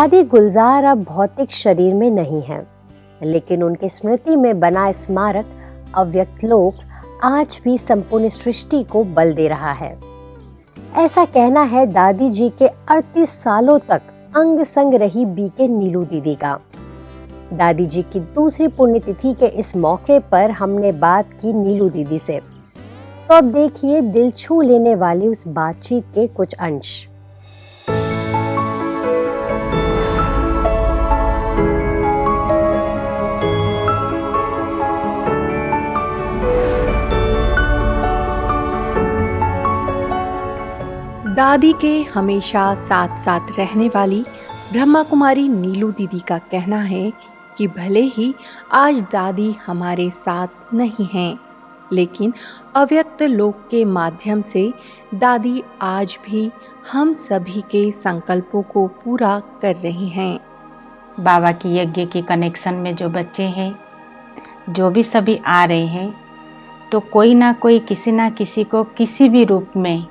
दादी गुलजार अब भौतिक शरीर में नहीं है, लेकिन उनकी स्मृति में बना स्मारक अव्यक्त लोक आज भी संपूर्ण सृष्टि को बल दे रहा है। ऐसा कहना है दादी जी के 38 सालों तक अंग संग रही बीके नीलू दीदी का। दादी जी की दूसरी पुण्यतिथि के इस मौके पर हमने बात की नीलू दीदी से। तो अब देखिए दिल छू लेने वाली उस बातचीत के कुछ अंश। दादी के हमेशा साथ साथ रहने वाली ब्रह्मा कुमारी नीलू दीदी का कहना है कि भले ही आज दादी हमारे साथ नहीं हैं, लेकिन अव्यक्त लोक के माध्यम से दादी आज भी हम सभी के संकल्पों को पूरा कर रही हैं। बाबा की यज्ञ के कनेक्शन में जो बच्चे हैं, जो भी सभी आ रहे हैं, तो कोई ना कोई किसी ना किसी को किसी भी रूप में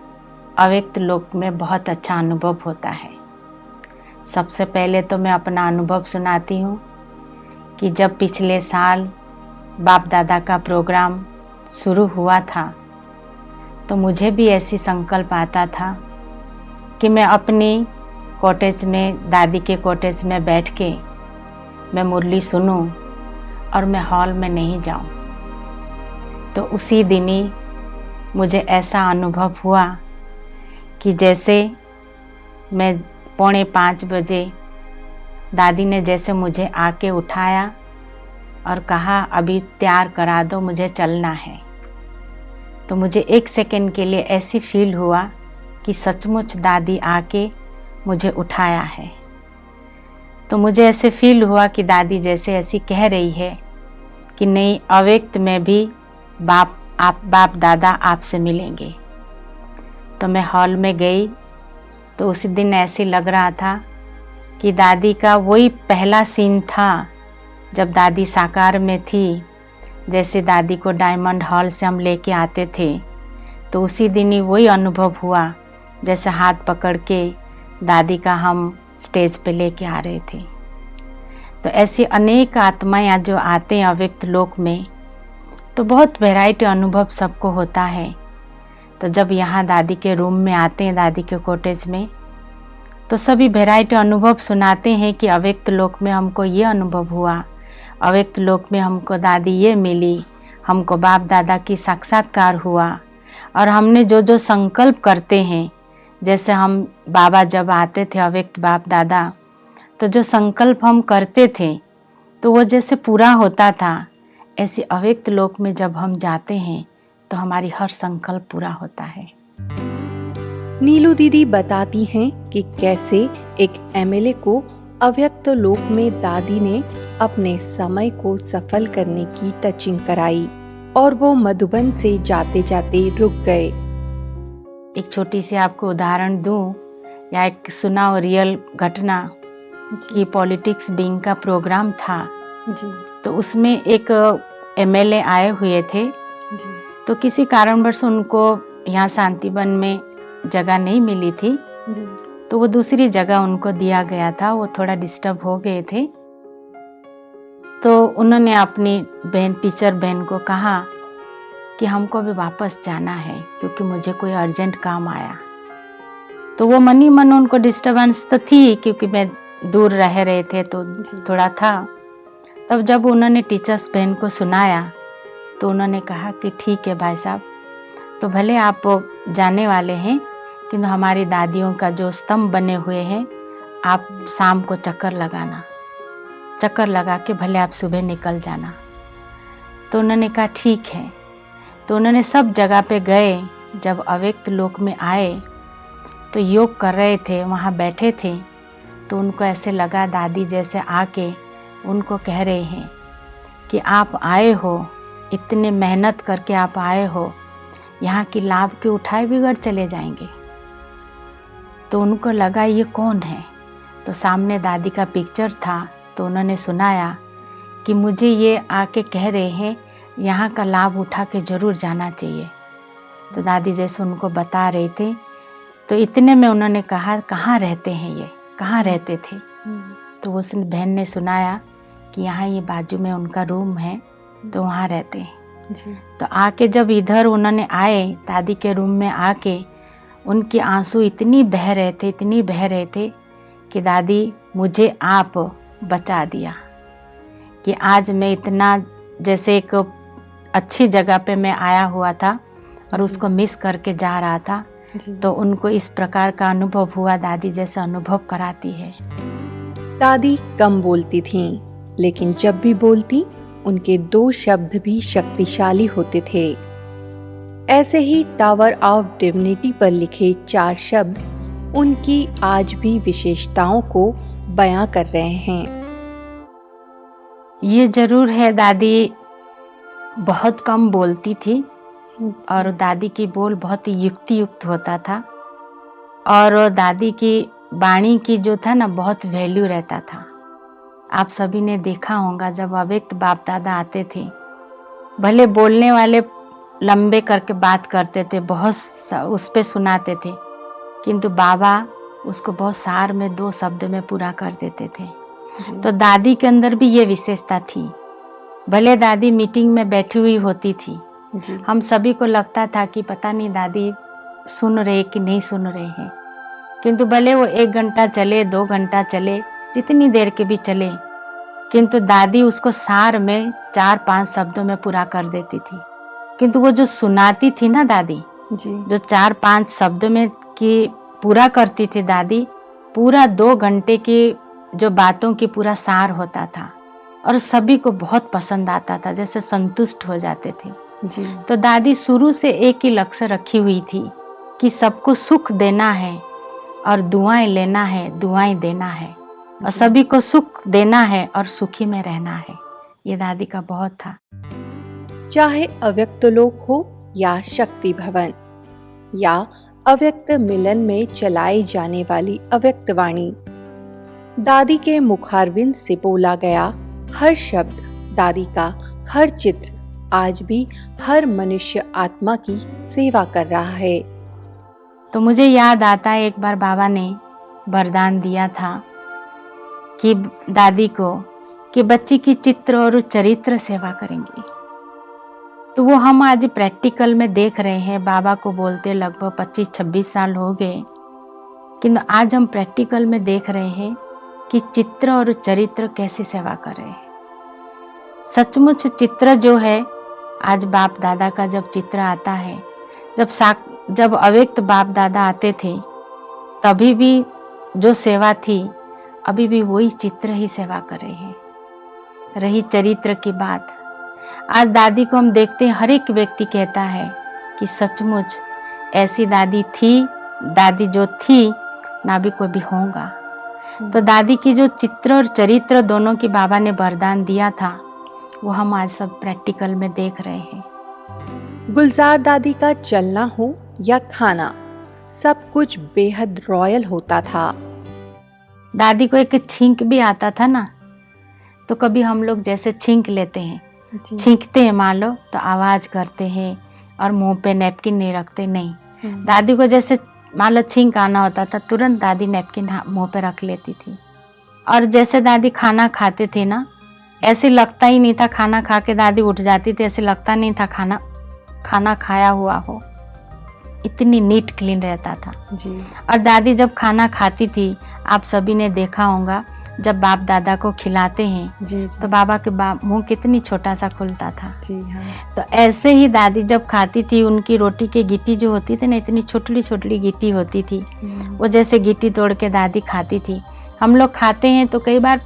अव्यक्त लोक में बहुत अच्छा अनुभव होता है। सबसे पहले तो मैं अपना अनुभव सुनाती हूँ कि जब पिछले साल बाप दादा का प्रोग्राम शुरू हुआ था, तो मुझे भी ऐसी संकल्प आता था कि मैं अपनी कॉटेज में, दादी के कॉटेज में बैठ के मैं मुरली सुनूं और मैं हॉल में नहीं जाऊं। तो उसी दिन ही मुझे ऐसा अनुभव हुआ कि जैसे मैं 4:45 बजे दादी ने जैसे मुझे आके उठाया और कहा अभी तैयार करा दो, मुझे चलना है। तो मुझे 1 सेकंड के लिए ऐसी फील हुआ कि सचमुच दादी आके मुझे उठाया है। तो मुझे ऐसे फील हुआ कि दादी जैसे ऐसी कह रही है कि नहीं, अव्यक्त में भी बाप दादा आपसे मिलेंगे। तो मैं हॉल में गई तो उसी दिन ऐसे लग रहा था कि दादी का वही पहला सीन था जब दादी साकार में थी। जैसे दादी को डायमंड हॉल से हम लेके आते थे, तो उसी दिन ही वही अनुभव हुआ जैसे हाथ पकड़ के दादी का हम स्टेज पे लेके आ रहे थे। तो ऐसी अनेक आत्माएं जो आते हैं अव्यक्त लोक में, तो बहुत वैरायटी अनुभव सबको होता है। तो जब यहाँ दादी के रूम में आते हैं, दादी के कॉटेज में, तो सभी वैरायटी अनुभव सुनाते हैं कि अव्यक्त लोक में हमको ये अनुभव हुआ, अव्यक्त लोक में हमको दादी ये मिली, हमको बाप दादा की साक्षात्कार हुआ। और हमने जो जो संकल्प करते हैं, जैसे हम बाबा जब आते थे अव्यक्त बाप दादा, तो जो संकल्प हम करते थे तो वो जैसे पूरा होता था। ऐसे अव्यक्त लोक में जब हम जाते हैं तो हमारी हर संकल्प पूरा होता है। नीलू दीदी बताती हैं कि कैसे एक एमएलए को अव्यक्त लोक में दादी ने अपने समय को सफल करने की टचिंग कराई और वो मधुबन से जाते जाते रुक गए। एक छोटी सी आपको उदाहरण दूं या एक सुना और रियल घटना कि पॉलिटिक्स विंग का प्रोग्राम था जी। तो उसमें एक एमएलए आए हुए थे जी। तो किसी कारणवश उनको यहाँ शांतिवन में जगह नहीं मिली थी जी। तो वो दूसरी जगह उनको दिया गया था। वो थोड़ा डिस्टर्ब हो गए थे, तो उन्होंने अपनी बहन, टीचर बहन को कहा कि हमको भी वापस जाना है क्योंकि मुझे कोई अर्जेंट काम आया। तो वो मन ही मन उनको डिस्टर्बेंस तो थी क्योंकि मैं दूर रह रहे थे तो थोड़ा था। तब जब उन्होंने टीचर्स बहन को सुनाया तो उन्होंने कहा कि ठीक है भाई साहब, तो भले आप जाने वाले हैं, किंतु हमारी दादियों का जो स्तंभ बने हुए हैं, आप शाम को चक्कर लगाना, चक्कर लगा के भले आप सुबह निकल जाना। तो उन्होंने कहा ठीक है। तो उन्होंने सब जगह पे गए। जब अव्यक्त लोक में आए तो योग कर रहे थे, वहाँ बैठे थे, तो उनको ऐसे लगा दादी जैसे आके उनको कह रहे हैं कि आप आए हो, इतने मेहनत करके आप आए हो, यहाँ की लाभ के उठाए बिगड़ चले जाएंगे। तो उनको लगा ये कौन है। तो सामने दादी का पिक्चर था, तो उन्होंने सुनाया कि मुझे ये आके कह रहे हैं यहाँ का लाभ उठा के ज़रूर जाना चाहिए। तो दादी जैसे उनको बता रहे थे, तो इतने में उन्होंने कहा कहाँ रहते हैं ये, कहाँ रहते थे। तो उस बहन ने सुनाया कि यहाँ ये बाजू में उनका रूम है, तो वहाँ रहते हैं जी। तो आके जब इधर उन्होंने आए दादी के रूम में आके, उनके आंसू इतनी बह रहे थे कि दादी मुझे आप बचा दिया, कि आज मैं इतना जैसे एक अच्छी जगह पे मैं आया हुआ था और उसको मिस करके जा रहा था। तो उनको इस प्रकार का अनुभव हुआ, दादी जैसा अनुभव कराती है। दादी कम बोलती थीं, लेकिन जब भी बोलती उनके 2 शब्द भी शक्तिशाली होते थे। ऐसे ही टावर ऑफ डिविनिटी पर लिखे 4 शब्द उनकी आज भी विशेषताओं को बयां कर रहे हैं। ये जरूर है, दादी बहुत कम बोलती थी और दादी की बोल बहुत ही युक्ति होता था, और दादी की वाणी की जो था ना बहुत वैल्यू रहता था। आप सभी ने देखा होगा जब अव्यक्त बाप दादा आते थे, भले बोलने वाले लंबे करके बात करते थे, बहुत उस पे सुनाते थे, किंतु बाबा उसको बहुत सार में 2 शब्द में पूरा कर देते थे। तो दादी के अंदर भी ये विशेषता थी। भले दादी मीटिंग में बैठी हुई होती थी, हम सभी को लगता था कि पता नहीं दादी सुन रहे कि नहीं सुन रहे हैं, किंतु भले वो 1 घंटा चले, 2 घंटा चले, जितनी देर के भी चले, किंतु दादी उसको सार में 4-5 शब्दों में पूरा कर देती थी। किंतु वो जो सुनाती थी ना दादी, जो 4-5 शब्दों में की पूरा करती थी दादी, पूरा 2 घंटे की जो बातों की पूरा सार होता था और सभी को बहुत पसंद आता था, जैसे संतुष्ट हो जाते थे। तो दादी शुरू से एक ही लक्ष्य रखी हुई थी कि सबको सुख देना है और दुआएं लेना है, दुआएं देना है, और सभी को सुख देना है और सुखी में रहना है। ये दादी का बहुत था। चाहे अव्यक्त लोक हो या शक्ति भवन या अव्यक्त मिलन में चलाई जाने वाली अव्यक्त वाणी, दादी के मुखारविंद से बोला गया हर शब्द, दादी का हर चित्र आज भी हर मनुष्य आत्मा की सेवा कर रहा है। तो मुझे याद आता है, एक बार बाबा ने वरदान दिया था कि दादी को कि बच्ची की चित्र और चरित्र सेवा करेंगी। तो वो हम आज प्रैक्टिकल में देख रहे हैं। बाबा को बोलते लगभग 25-26 साल हो गए, किंतु आज हम प्रैक्टिकल में देख रहे हैं कि चित्र और चरित्र कैसे सेवा कर रहे हैं। सचमुच चित्र जो है, आज बाप दादा का जब चित्र आता है, जब अव्यक्त बाप दादा आते थे, तभी भी जो सेवा थी, अभी भी वही चित्र ही सेवा कर रहे हैं। रही चरित्र की बात, आज दादी को हम देखते हैं, हर एक व्यक्ति कहता है कि सचमुच ऐसी दादी थी, दादी जो थी ना भी कोई भी होगा। तो दादी की जो चित्र और चरित्र दोनों की बाबा ने वरदान दिया था, वो हम आज सब प्रैक्टिकल में देख रहे हैं। गुलजार दादी का चलना हो या खाना, सब कुछ बेहद रॉयल होता था। दादी को एक छींक भी आता था ना, तो कभी हम लोग जैसे छींक लेते हैं, छींकते हैं मान लो, तो आवाज करते हैं और मुंह पे नैपकिन नहीं रखते, नहीं। दादी को जैसे मान लो छींक आना होता था, तुरंत दादी नैपकिन मुंह पे रख लेती थी। और जैसे दादी खाना खाते थे ना, ऐसे लगता ही नहीं था, खाना खा के दादी उठ जाती थी, ऐसे लगता नहीं था खाना खाया हुआ हो, इतनी नीट क्लीन रहता था जी। और दादी जब खाना खाती थी, आप सभी ने देखा होगा, जब बाप दादा को खिलाते हैं जी। तो बाबा के मुंह कितनी छोटा सा खुलता था जी हाँ। तो ऐसे ही दादी जब खाती थी, उनकी रोटी की गिट्टी जो होती थी ना, इतनी छोटी छोटी गिट्टी होती थी, वो जैसे गिट्टी तोड़ के दादी खाती थी। हम लोग खाते हैं तो कई बार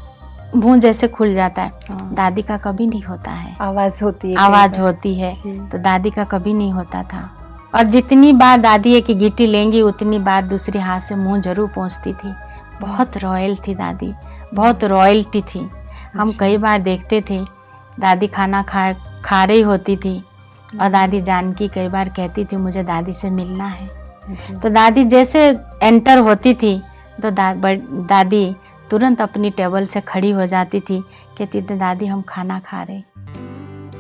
मुंह जैसे खुल जाता है, दादी का कभी नहीं होता है। आवाज होती है तो दादी का कभी नहीं होता था। और जितनी बार दादी एक गिट्टी लेंगी, उतनी बार दूसरे हाथ से मुंह जरूर पहुंचती थी। बहुत रॉयल थी दादी, बहुत रॉयल्टी थी। हम कई बार देखते थे, दादी खाना खा रही होती थी और दादी जानकी कई बार कहती थी मुझे दादी से मिलना है। तो दादी जैसे एंटर होती थी तो दादी तुरंत अपनी टेबल से खड़ी हो जाती थी, कहती थी दादी हम खाना खा रहे।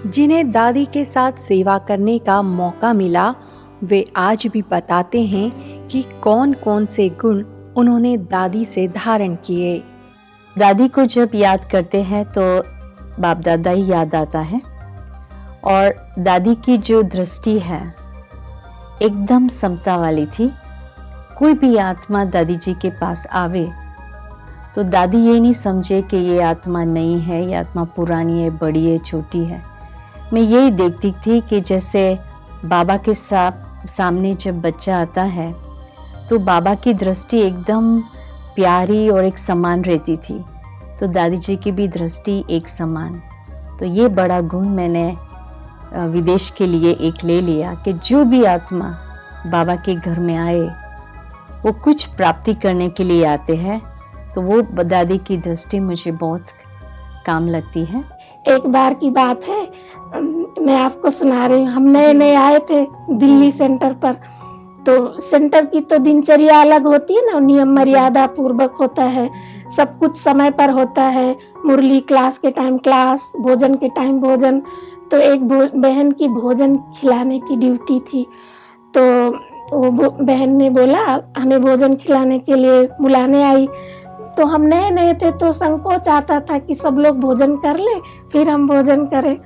जिन्हें दादी के साथ सेवा करने का मौका मिला, वे आज भी बताते हैं कि कौन कौन से गुण उन्होंने दादी से धारण किए। दादी को जब याद करते हैं तो बाप दादा ही याद आता है। और दादी की जो दृष्टि है एकदम समता वाली थी। कोई भी आत्मा दादी जी के पास आवे तो दादी ये नहीं समझे कि ये आत्मा नई है, ये आत्मा पुरानी है, बड़ी है, छोटी है। मैं यही देखती थी कि जैसे बाबा के सामने जब बच्चा आता है तो बाबा की दृष्टि एकदम प्यारी और एक समान रहती थी, तो दादी जी की भी दृष्टि एक समान। तो ये बड़ा गुण मैंने विदेश के लिए एक ले लिया कि जो भी आत्मा बाबा के घर में आए वो कुछ प्राप्ति करने के लिए आते हैं, तो वो दादी की दृष्टि मुझे बहुत काम लगती है। एक बार की बात है, मैं आपको सुना रही हूँ। हम नए नए आए थे दिल्ली सेंटर पर, तो सेंटर की तो दिनचर्या अलग होती है ना, नियम मर्यादा पूर्वक होता है, सब कुछ समय पर होता है। मुरली क्लास के टाइम क्लास, भोजन के टाइम भोजन। तो एक बहन की भोजन खिलाने की ड्यूटी थी, तो वो बहन ने बोला हमें भोजन खिलाने के लिए बुलाने आई। तो हम नए नए थे तो संकोच आता था कि सब लोग भोजन कर ले फिर हम भोजन करें।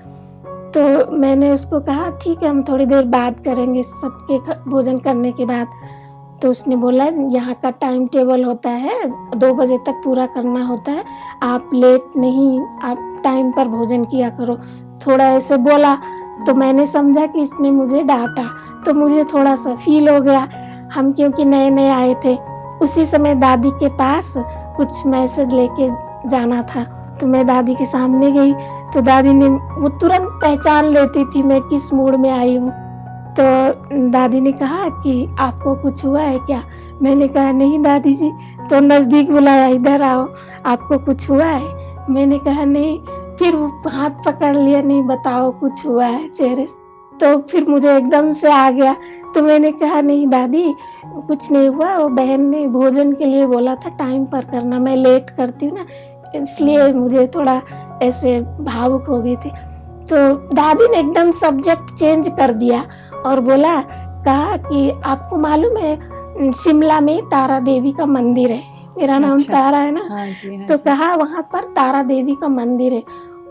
तो मैंने उसको कहा ठीक है, हम थोड़ी देर बाद करेंगे सबके भोजन करने के बाद। तो उसने बोला यहाँ का टाइम टेबल होता है, 2 बजे तक पूरा करना होता है, आप लेट नहीं, आप टाइम पर भोजन किया करो। थोड़ा ऐसे बोला तो मैंने समझा कि इसने मुझे डांटा, तो मुझे थोड़ा सा फील हो गया। हम क्योंकि नए नए आए थे, उसी समय दादी के पास कुछ मैसेज लेके जाना था, तो मैं दादी के सामने गई। तो दादी ने, वो तुरंत पहचान लेती थी मैं किस मूड में आई हूँ। तो दादी ने कहा कि आपको कुछ हुआ है क्या? मैंने कहा नहीं दादी जी। तो नज़दीक बुलाया, इधर आओ, आपको कुछ हुआ है? मैंने कहा नहीं। फिर वो हाथ पकड़ लिया, नहीं बताओ कुछ हुआ है चेहरे से। तो फिर मुझे एकदम से आ गया। तो मैंने कहा नहीं दादी कुछ नहीं हुआ, वो बहन ने भोजन के लिए बोला था टाइम पर करना, मैं लेट करती हूँ ना, इसलिए मुझे थोड़ा ऐसे भावुक हो गई थी। तो दादी ने एकदम सब्जेक्ट चेंज कर दिया और बोला, कहा कि आपको मालूम है शिमला में तारा देवी का मंदिर है, मेरा नाम तारा है ना। हाँ जी। तो कहा वहाँ पर तारा देवी का मंदिर है,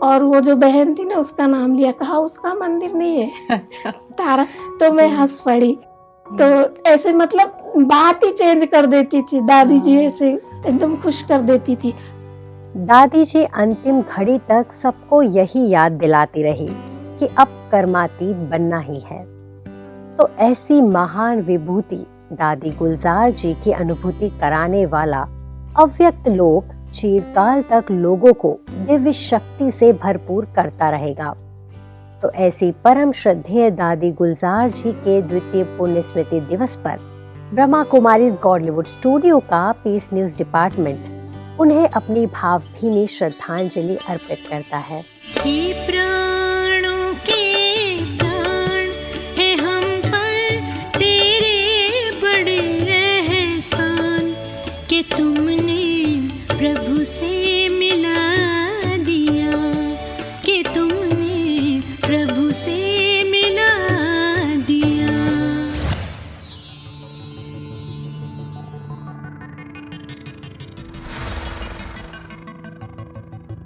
और वो जो बहन थी ना उसका नाम लिया, कहा उसका मंदिर नहीं है। अच्छा। तारा। तो मैं हंस पड़ी। तो ऐसे मतलब बात ही चेंज कर देती थी दादी जी, ऐसे एकदम खुश कर देती थी। दादी जी अंतिम घड़ी तक सबको यही याद दिलाती रही कि अब कर्मातीत बनना ही है। तो ऐसी महान विभूति दादी गुलजार जी की अनुभूति कराने वाला अव्यक्त लोक चिरकाल तक लोगों को दिव्य शक्ति से भरपूर करता रहेगा। तो ऐसी परम श्रद्धेय दादी गुलजार जी के द्वितीय पुण्य स्मृति दिवस पर ब्रह्मा कुमारीज गॉडलीवुड स्टूडियो का पीस न्यूज डिपार्टमेंट उन्हें अपनी भावभीनी श्रद्धांजलि अर्पित करता है।